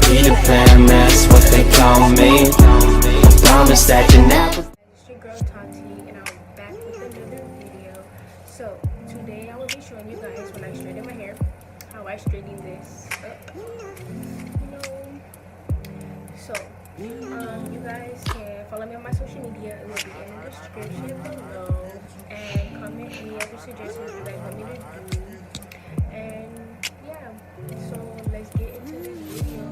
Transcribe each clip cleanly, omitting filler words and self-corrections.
Peter Pan, that's what they call me. I promise that you never. It's your girl Tati, and I'm back with another video. So today I will be showing you guys when I straighten my hair, how I straighten this up. So you guys can follow me on my social media. It will be in the description below, and comment me other suggestions you guys want me to do. And yeah, so let's get into this video.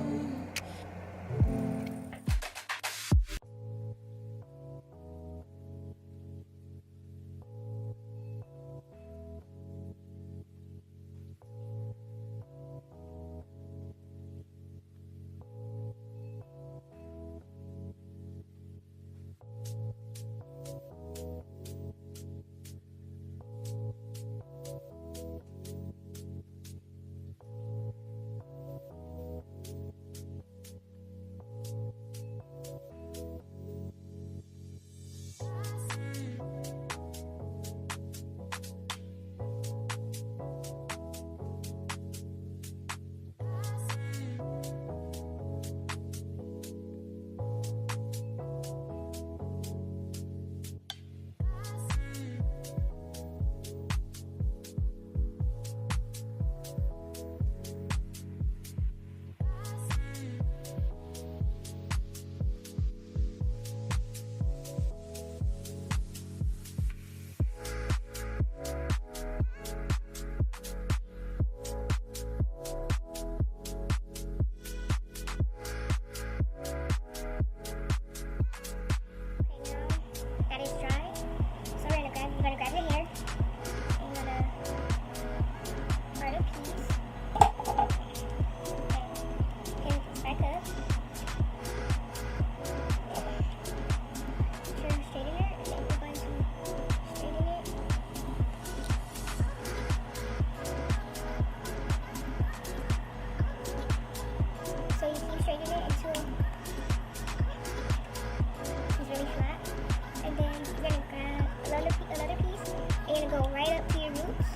Go right up to your roots.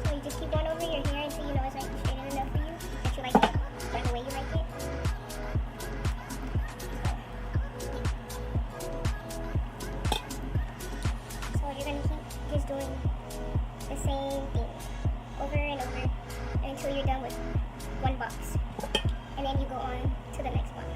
So you just keep going over your hair until you know it's like straight enough for you, that you like it, or the way you like it. So you're gonna keep just doing the same thing over and over until you're done with one box, and then you go on to the next box.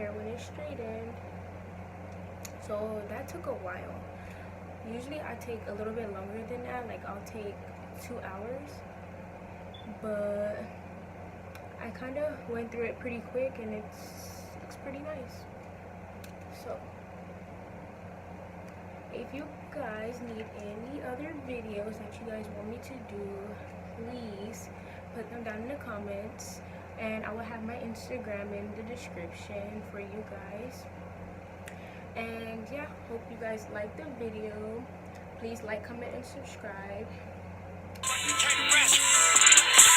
hair when it's straightened. So that took a while. Usually I take a little bit longer than that, like I'll take 2 hours, but I kind of went through it pretty quick and looks pretty nice. So if you guys need any other videos that you guys want me to do, please put them down in the comments, and I will have my Instagram in the description for you guys. And yeah, hope you guys like the video. Please like, comment, and subscribe.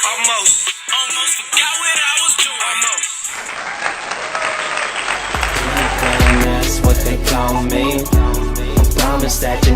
Almost forgot what I was doing. And that's what they call me. I promise that you